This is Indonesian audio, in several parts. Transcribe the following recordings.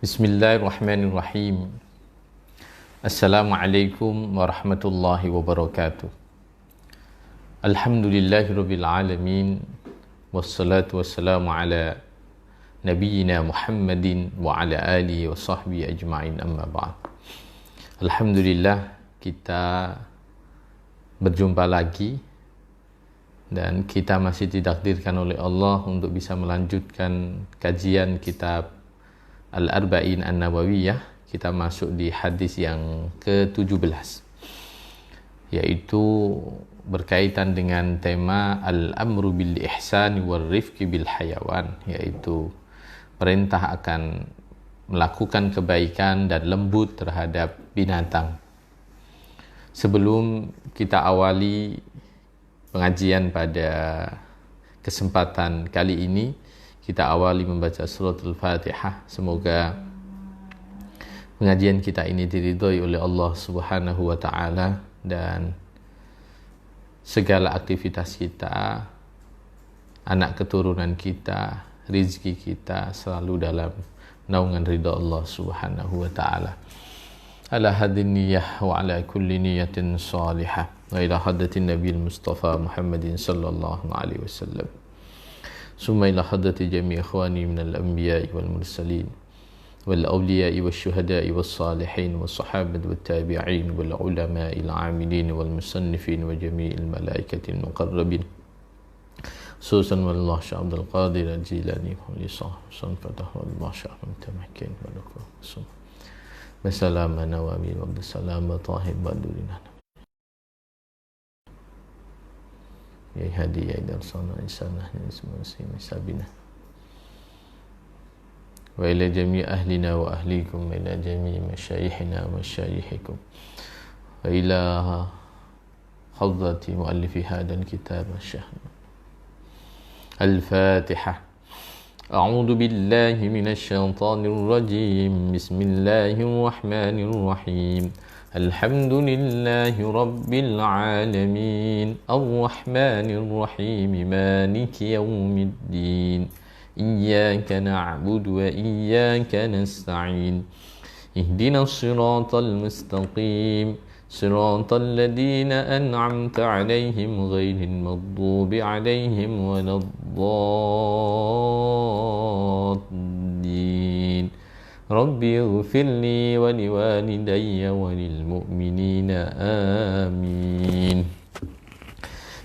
Bismillahirrahmanirrahim. Assalamualaikum warahmatullahi wabarakatuh. Alhamdulillahirabbil alamin. Wassalatu wassalamu ala nabiyyina Muhammadin wa ala alihi wa sahbihi ajma'in, amma ba'd. Alhamdulillah, kita berjumpa lagi dan kita masih ditakdirkan oleh Allah untuk bisa melanjutkan kajian kitab Al-Arba'in An-Nawawiyah. Kita masuk di hadis yang ke-17, yaitu berkaitan dengan tema Al-Amru bil Ihsani wal Rifqi bil Hayawan, yaitu perintah akan melakukan kebaikan dan lembut terhadap binatang. Sebelum kita awali pengajian pada kesempatan kali ini, kita awali membaca suratul Fatihah. Semoga pengajian kita ini diridhoi oleh Allah Subhanahu wa taala dan segala aktivitas kita, anak keturunan kita, rizki kita selalu dalam naungan ridha Allah Subhanahu wa taala. Ala hadin niyyah wa ala kulli niyatin salihah wa ila hadatin nabiyil mustafa Muhammadin sallallahu alaihi wasallam. Summa ila hadati jami' ikhwani minal anbiya'i wal mursalin wal awliya'i wash syuhada'i was salihin was sahabati wat tabi'in wal ulama'il 'amilin wal musannifin wa jami'il malaikatil muqarrabin. Khususan wallah Syekh Abdul Qadir Al-Jilani wa li sahsan fatahu Allah Syekh mutamakkin wa lakum. Wassalama nawawi wa bisalama tahib badurina. Ya hadi ya darsana insanah isma sabina wa ila jami' ahlina wa ahlikum wa ila jami' masyayikhina wa masyayikhikum wa ila hadrati muallifi hadal kitab asy-syekh Al-Fatihah. A'udzu billahi minasy syaithanir rajim. Bismillahirrahmanirrahim. Alhamdulillahi rabbil alamin. Ar-Rahmanir Rahim. Maliki yaumiddin. Iyyaka na'budu wa iyyaka nasta'in. Ihdinas siratal mustaqim. Siratal ladzina an'amta 'alaihim ghairil maghdubi 'alaihim waladdallin. Rabbi ighfirli wa liwalidayya wa lil mu'minina amin.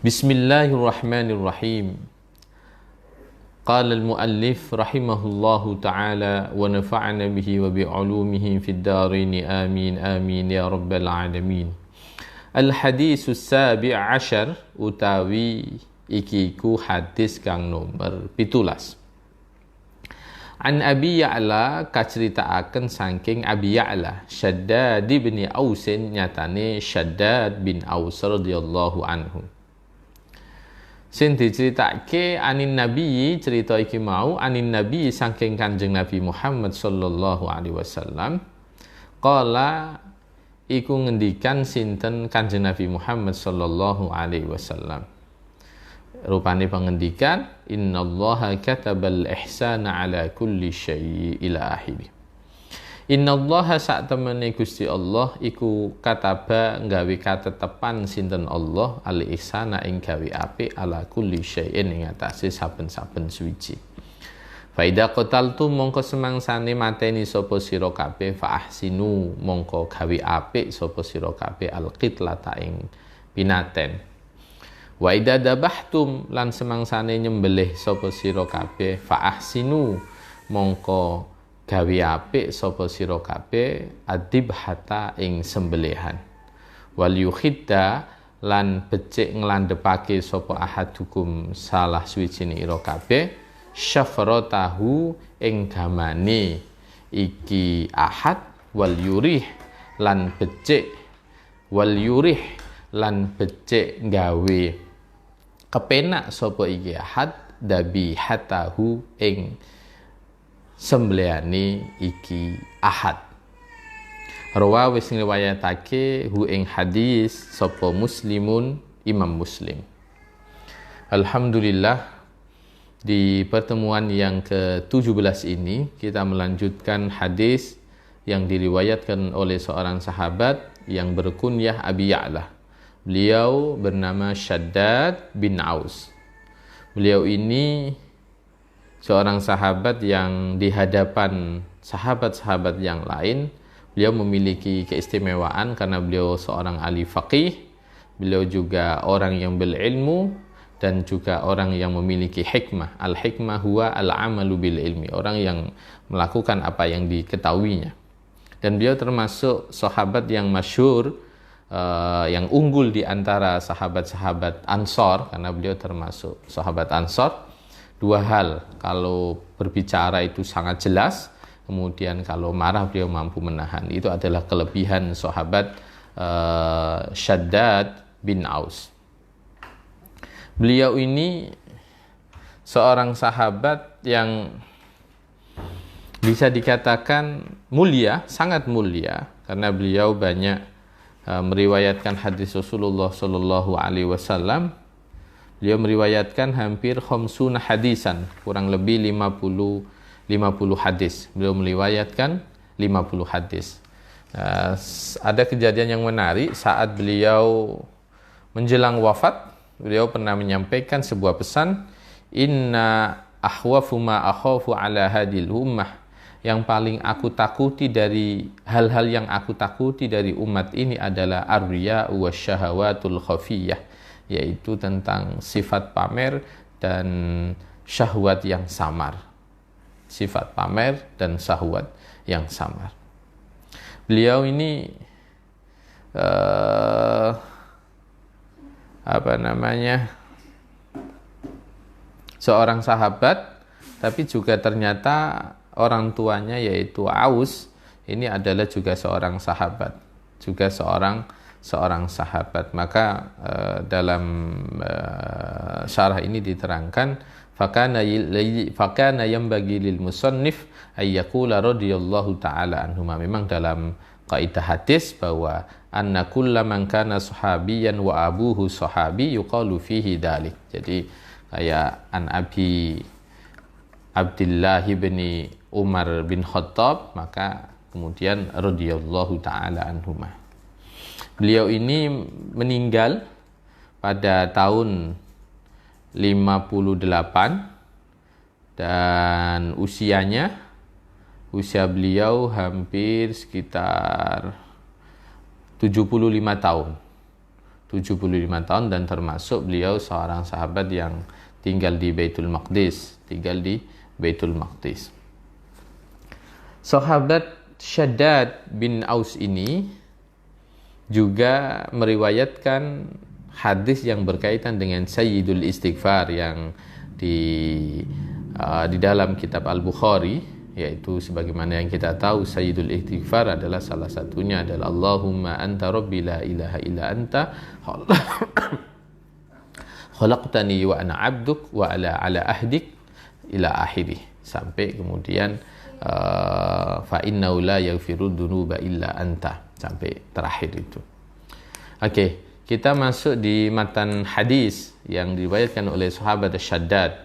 Bismillahirrahmanirrahim. Qala al-muallif rahimahullahu ta'ala wa nafa'ana bihi wa bi'ulumihi fid dharain amin amin ya rabbal alamin. Al-hadisus sabi' ashar, utawi iki ku hadis kang nomor 17. An Abi Ya'la, kaceritaaken saking Abi Ya'la, Shaddad bin Aus, nyatane Shaddad bin Aus radhiyallahu anhu. Sing diceritake anin Nabi, cerita iki mau anin Nabi saking Kanjeng Nabi Muhammad sallallahu alaihi wasallam. Qala iku ngendikan sinten Kanjeng Nabi Muhammad sallallahu alaihi wasallam. Rupane pengendikan, innallaha katabal ihsana ala kulli syai' ila akhirih. Innallaha sak temene Gusti Allah iku kataba nggawe katetepan sinten Allah al ihsana ing gawe apik ala kulli syai'in ing atase saben-saben suci. Fa idza qataltum mongko semangsane mateni sapa sira kabeh fa ahsinu mongko gawe apik sapa sira kabeh al qitlata ing pinaten. Wa idza dabahtum lan semangsane nyembelih sapa sira kabeh fa ahsinu mongko gawe apik sapa sira kabeh adibhata ing sembelihan. Wal yukhidda lan becik nglandhepake sapa ahadukum salah suwijine ira kabeh syafratahu ing gamane iki ahad wal yurih lan becik gawe kepenak sapa iki ahad dabihatahu ing sembelihane iki ahad. Rawa wis ngriwayatake hu ing hadis sapa Muslimun, Imam Muslim. Alhamdulillah, Di pertemuan yang ke-17 ini kita melanjutkan hadis yang diriwayatkan oleh seorang sahabat yang berkunyah Abi Ya'la. Beliau bernama Shaddad bin Aus. Beliau ini seorang sahabat yang di hadapan sahabat-sahabat yang lain, beliau memiliki keistimewaan karena beliau seorang ahli faqih, beliau juga orang yang berilmu, dan juga orang yang memiliki hikmah. Al-hikmah huwa al-amalu bil ilmi, orang yang melakukan apa yang diketahuinya. Dan beliau termasuk sahabat yang masyhur, yang unggul di antara sahabat-sahabat Ansor, karena beliau termasuk sahabat Ansor. Dua hal, kalau berbicara itu sangat jelas, kemudian kalau marah beliau mampu menahan. Itu adalah kelebihan sahabat Shaddad bin Aus. Beliau ini seorang sahabat yang bisa dikatakan mulia, sangat mulia, karena beliau banyak meriwayatkan hadis Rasulullah Shallallahu Alaihi Wasallam. Beliau meriwayatkan hampir 50 hadisan, kurang lebih 50 hadis. Beliau meriwayatkan 50 hadis. Ada kejadian yang menarik saat beliau menjelang wafat. Beliau pernah menyampaikan sebuah pesan, inna akhwafu ma akhafu ala hadil ummah, yang paling aku takuti dari hal-hal yang aku takuti dari umat ini adalah ar-riya wa syahawatul khafiyah, yaitu tentang sifat pamer dan syahwat yang samar. Sifat pamer dan syahwat yang samar. Beliau ini seorang sahabat, tapi juga ternyata orang tuanya yaitu Aus ini adalah juga seorang sahabat, juga seorang sahabat. Maka dalam syarah ini diterangkan, fakana yanbaghi lil musannif ay yaqula radhiyallahu taala anhuma. Memang dalam kaidah hadis bahwa anna kullaman kana sahabiyan wa abuhu sahabi yuqalu fihi dalik. Jadi kayak an Abi Abdullah bin Umar bin Khattab, maka kemudian radhiyallahu taala anhuma. Beliau ini meninggal pada tahun 58 dan usia beliau hampir sekitar 75 tahun. 75 tahun, dan termasuk beliau seorang sahabat yang tinggal di Baitul Maqdis, Sahabat Shaddad bin Aus ini juga meriwayatkan hadis yang berkaitan dengan Sayyidul Istighfar yang di dalam kitab Al-Bukhari, yaitu sebagaimana yang kita tahu Sayyidul Istighfar adalah salah satunya adalah Allahumma anta rabbi la ilaha illa anta khalaqtani wa ana abduk wa ala ahdik ila akhirih, sampai kemudian fa innahu la yaghfiru dzunuba illa anta, sampai terakhir itu. Oke, kita masuk di matan hadis yang diriwayatkan oleh sahabat Shaddad.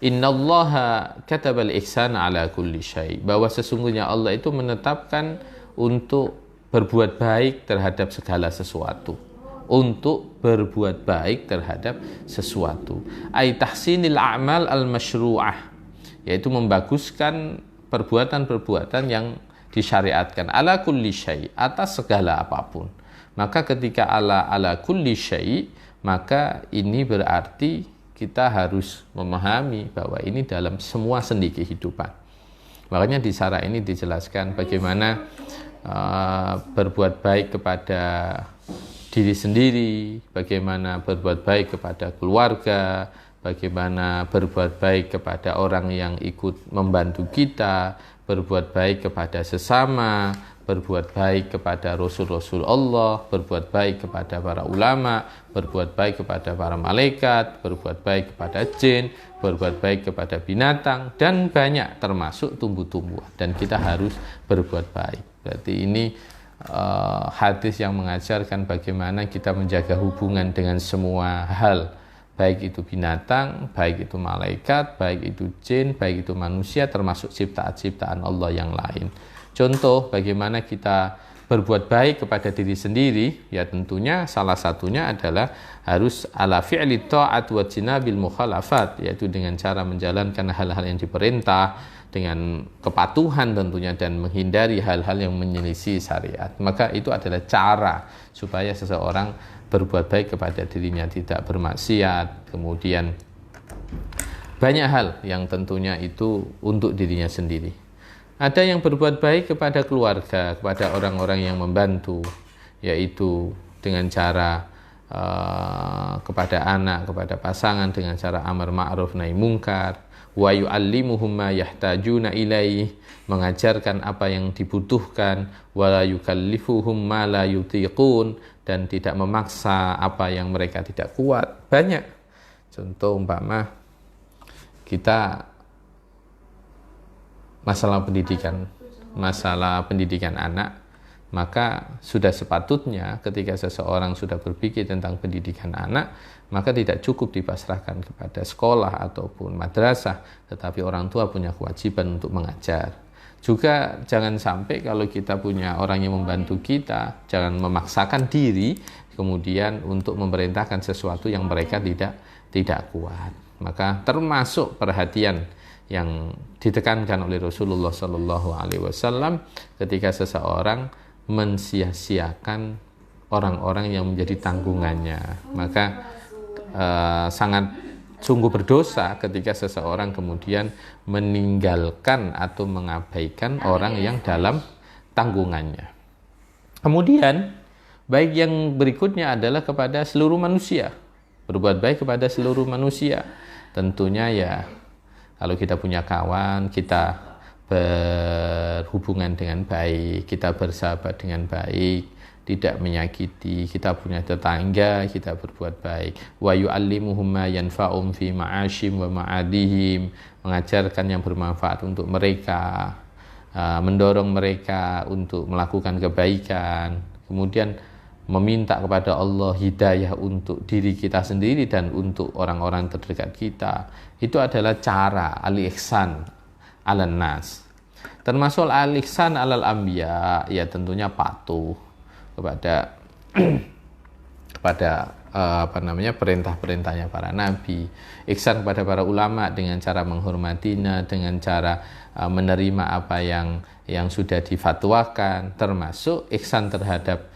Innallaha katabal ihsana ala kulli syai, bahwa sesungguhnya Allah itu menetapkan untuk berbuat baik terhadap segala sesuatu. Untuk berbuat baik terhadap sesuatu. Ai tahsinil a'mal al-masyru'ah, yaitu membaguskan perbuatan-perbuatan yang disyariatkan. Ala kulli syai, atas segala apapun. Maka ketika ala kulli syai, maka ini berarti kita harus memahami bahwa ini dalam semua sendi kehidupan. Makanya di syarah ini dijelaskan bagaimana berbuat baik kepada diri sendiri, bagaimana berbuat baik kepada keluarga, bagaimana berbuat baik kepada orang yang ikut membantu kita, berbuat baik kepada sesama, berbuat baik kepada Rasul-Rasul Allah, berbuat baik kepada para ulama, berbuat baik kepada para malaikat, berbuat baik kepada jin, berbuat baik kepada binatang, dan banyak termasuk tumbuh-tumbuhan. Dan kita harus berbuat baik. Berarti ini hadis yang mengajarkan bagaimana kita menjaga hubungan dengan semua hal, baik itu binatang, baik itu malaikat, baik itu jin, baik itu manusia, termasuk ciptaan-ciptaan Allah yang lain. Contoh bagaimana kita berbuat baik kepada diri sendiri, ya tentunya salah satunya adalah harus ala fi'li ta'at wa jinabil mukhalafat, yaitu dengan cara menjalankan hal-hal yang diperintah dengan kepatuhan tentunya dan menghindari hal-hal yang menyelisih syariat. Maka itu adalah cara supaya seseorang berbuat baik kepada dirinya, tidak bermaksiat. Kemudian banyak hal yang tentunya itu untuk dirinya sendiri. Ada yang berbuat baik kepada keluarga, kepada orang-orang yang membantu, yaitu dengan cara kepada anak, kepada pasangan dengan cara amar ma'ruf nahi mungkar, wa yu'allimuhum ma yahtajuna ilaih, mengajarkan apa yang dibutuhkan, wa la yukallifuhum ma la yutiqun, dan tidak memaksa apa yang mereka tidak kuat. Banyak contoh umpama kita masalah pendidikan anak, maka sudah sepatutnya ketika seseorang sudah berpikir tentang pendidikan anak, maka tidak cukup dipasrahkan kepada sekolah ataupun madrasah, tetapi orang tua punya kewajiban untuk mengajar. Juga jangan sampai kalau kita punya orang yang membantu kita, jangan memaksakan diri kemudian untuk memerintahkan sesuatu yang mereka tidak kuat. Maka termasuk perhatian yang ditekankan oleh Rasulullah SAW ketika seseorang mensia-siakan orang-orang yang menjadi tanggungannya. Maka sangat sungguh berdosa ketika seseorang kemudian meninggalkan atau mengabaikan orang yang dalam tanggungannya. Kemudian baik yang berikutnya adalah kepada seluruh manusia. Berbuat baik kepada seluruh manusia. Tentunya ya kalau kita punya kawan, kita berhubungan dengan baik, kita bersahabat dengan baik, tidak menyakiti, kita punya tetangga, kita berbuat baik. Wa yu'allimuhum ma yanfa'um fi ma'ashim wa ma'adihim, mengajarkan yang bermanfaat untuk mereka, mendorong mereka untuk melakukan kebaikan. Kemudian meminta kepada Allah hidayah untuk diri kita sendiri dan untuk orang-orang terdekat kita. Itu adalah cara al-ihsan alan nas. Termasuk al-ihsan alal anbiya, ya tentunya patuh kepada perintah-perintahnya para nabi, ihsan kepada para ulama dengan cara menghormatinya, dengan cara menerima apa yang sudah difatwakan, termasuk ihsan terhadap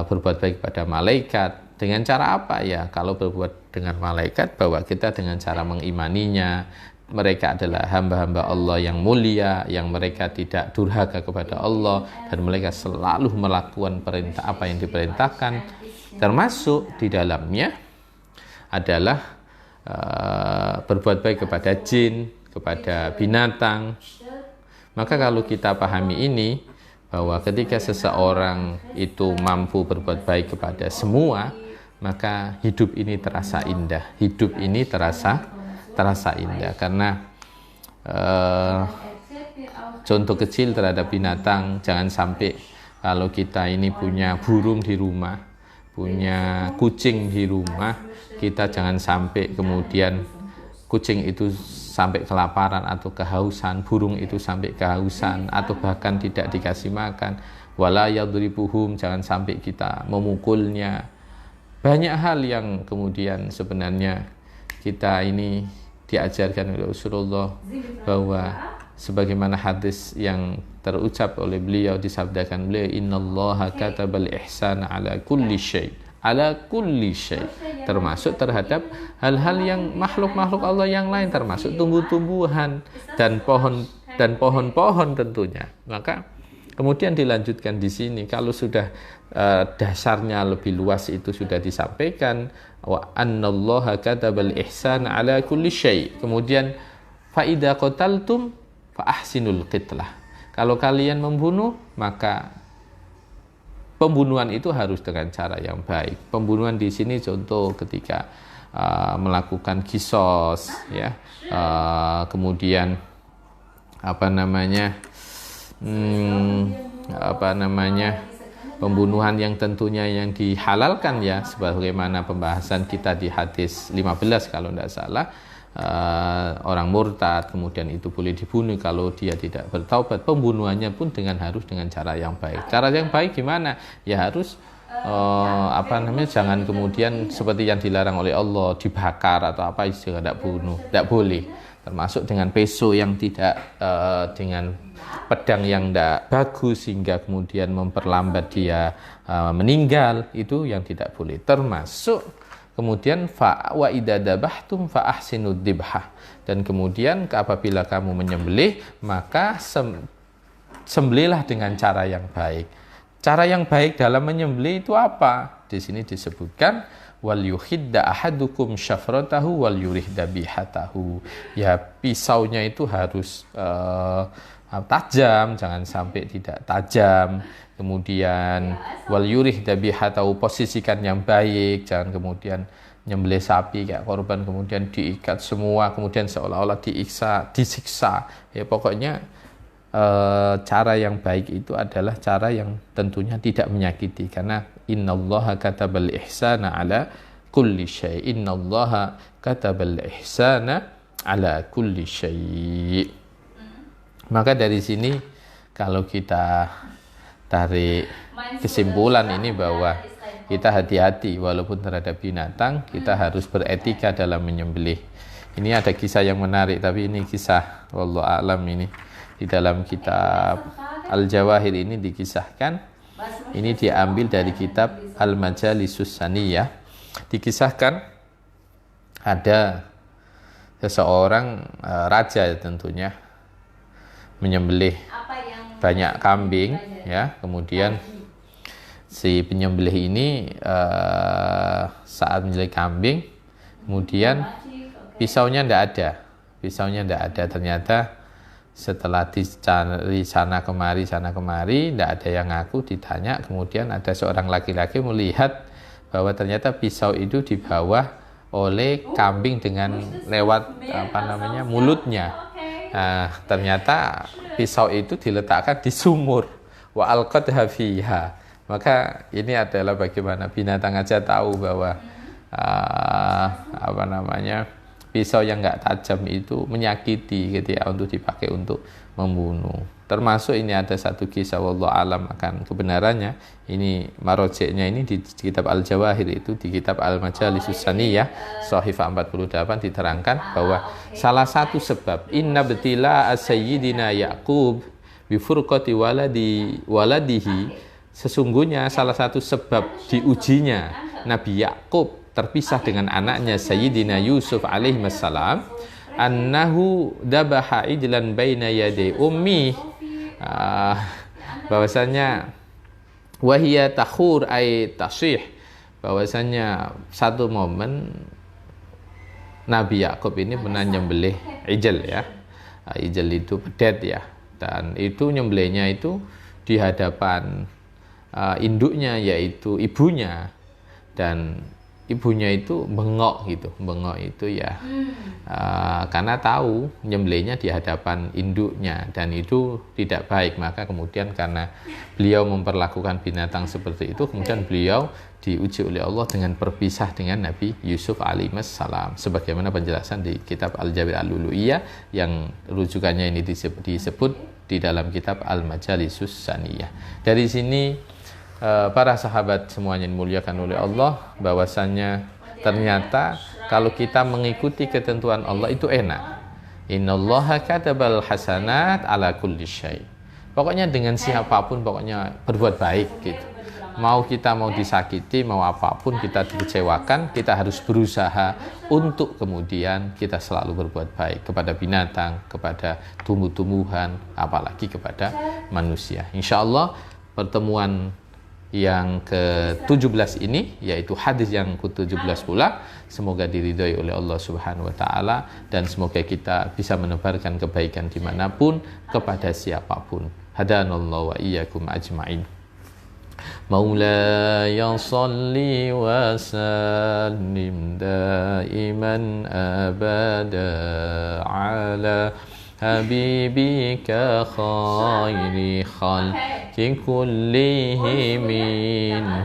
berbuat baik kepada malaikat. Dengan cara apa ya? Kalau berbuat dengan malaikat, bahwa kita dengan cara mengimaninya, mereka adalah hamba-hamba Allah yang mulia, yang mereka tidak durhaka kepada Allah, dan mereka selalu melakukan perintah apa yang diperintahkan. Termasuk di dalamnya adalah berbuat baik kepada jin, kepada binatang. Maka kalau kita pahami ini, bahwa ketika seseorang itu mampu berbuat baik kepada semua, maka hidup ini terasa indah. Hidup ini terasa indah karena contoh kecil terhadap binatang, jangan sampai kalau kita ini punya burung di rumah, punya kucing di rumah, kita jangan sampai kemudian kucing itu sampai kelaparan atau kehausan, burung itu sampai kehausan atau bahkan tidak dikasih makan. Wala yadribuhum, jangan sampai kita memukulnya. Banyak hal yang kemudian sebenarnya kita ini diajarkan oleh Rasulullah, bahwa sebagaimana hadis yang terucap oleh beliau, disabdakan beliau, innallaha katabal ihsana ala kulli syai', termasuk terhadap hal-hal yang makhluk-makhluk Allah yang lain, termasuk tumbuh-tumbuhan dan pohon-pohon tentunya. Maka kemudian dilanjutkan di sini, kalau sudah dasarnya lebih luas itu sudah disampaikan, wa annallaha katabal ihsana ala kulli syai'. Kemudian fa idza qataltum fa ahsinul qitlah. Kalau kalian membunuh, maka pembunuhan itu harus dengan cara yang baik. Pembunuhan di sini contoh ketika melakukan kisos, ya, kemudian Pembunuhan yang tentunya yang dihalalkan ya, sebagaimana pembahasan kita di hadis 15 kalau tidak salah, orang murtad kemudian itu boleh dibunuh kalau dia tidak bertaubat. Pembunuhannya pun harus dengan cara yang baik. Cara yang baik gimana? Ya harus jangan kemudian seperti yang dilarang oleh Allah, dibakar atau apa, juga tidak boleh. Termasuk dengan pisau yang tidak dengan pedang yang tidak bagus sehingga kemudian memperlambat dia meninggal, itu yang tidak boleh. Termasuk kemudian wa idza dabahtum fa ahsinud dzibhah, dan kemudian apabila kamu menyembelih maka sembelihlah dengan cara yang baik. Cara yang baik dalam menyembelih itu apa? Di sini disebutkan wal yuhidda ahadukum syafratahu wal yurih dabihatahu. Ya, pisaunya itu harus tajam, jangan sampai tidak tajam. Kemudian wal yurih dabihatahu, posisikan yang baik, jangan kemudian nyembelih sapi kayak korban kemudian diikat semua, kemudian seolah-olah disiksa. Ya pokoknya cara yang baik itu adalah cara yang tentunya tidak menyakiti, karena innallaha katabal ihsana ala kulli syai. Innallaha katabal ihsana ala kulli syai. Maka dari sini kalau kita tarik kesimpulan ini bahwa kita hati-hati walaupun terhadap binatang, kita harus beretika dalam menyembelih. Ini ada kisah yang menarik, tapi ini kisah wallahu a'lam, ini di dalam kitab Al-Jawahir ini dikisahkan. Ini diambil dari kitab Al-Majalisus Saniyah. Dikisahkan ada seseorang raja tentunya menyembelih banyak kambing ya. Kemudian si penyembelih ini saat menyembelih kambing, kemudian pisaunya tidak ada. Ternyata setelah dicari sana kemari, tidak ada yang ngaku. Ditanya, kemudian ada seorang laki-laki melihat bahwa ternyata pisau itu dibawa oleh kambing dengan lewat mulutnya. Nah, ternyata pisau itu diletakkan di sumur. Wa alqadha fiha. Maka ini adalah bagaimana binatang aja tahu bahwa pisau yang enggak tajam itu menyakiti ketika untuk dipakai untuk membunuh. Termasuk ini ada satu kisah wallahu alam akan kebenarannya. Ini marojeknya ini di kitab Al-Jawahir, itu di kitab Al-Majalisus Saniyah Shahifah 48 diterangkan bahwa salah satu sebab inna betila sayyidina Yaqub bi furqati waladihi, sesungguhnya salah satu sebab diujinya Nabi Yakub terpisah dengan anaknya Sayyidina Yusuf alaihi wassalam, annahu dabaha idlan baina yaday ummi, bahwasanya wahiyya takhur ay tasih, bahwasanya satu momen Nabi Yakub ini pernah nyembelih ijl ya. Ijl itu pedet ya, dan itu nyembelihnya itu di hadapan induknya yaitu ibunya, dan ibunya itu bengok itu ya, karena tahu nyembelihnya di hadapan induknya dan itu tidak baik. Maka kemudian karena beliau memperlakukan binatang seperti itu, kemudian beliau diuji oleh Allah dengan berpisah dengan Nabi Yusuf alaihissalam, sebagaimana penjelasan di kitab Al-Jawahir Al-Uluiyah yang rujukannya ini disebut di dalam kitab Al-Majalisus Saniyah. Dari sini para sahabat semuanya dimuliakan oleh Allah, bahwasannya ternyata kalau kita mengikuti ketentuan Allah itu enak. Innallaha katabal hasanat ala kulli syai. Pokoknya dengan siapapun pokoknya berbuat baik gitu. Mau kita mau disakiti, mau apapun kita dikecewakan, kita harus berusaha untuk kemudian kita selalu berbuat baik kepada binatang, kepada tumbuh-tumbuhan, apalagi kepada manusia. Insyaallah pertemuan yang ke-17 ini, yaitu hadis yang ke-17 pula, semoga diridhoi oleh Allah Subhanahu wa taala, dan semoga kita bisa menebarkan kebaikan dimanapun kepada siapapun. Hadanallahu wa iyyakum ajma'in. Maulaya salli wa sallim daiman abada ala habibika khairi khalq كلهم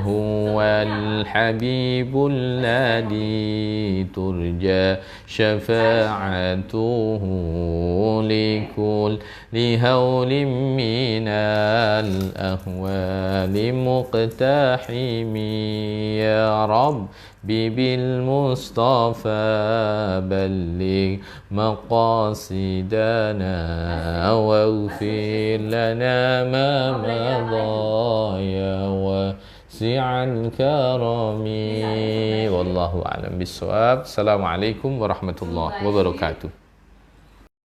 هو الحبيب الذي ترجى شفاعته لكل هول من الأهوال مقتحم يا رب بالمصطفى بلغ مقاصدنا واغفر لنا ما مضى يا واسع الكرم والله أعلم بالصواب. السلام عليكم ورحمة الله وبركاته.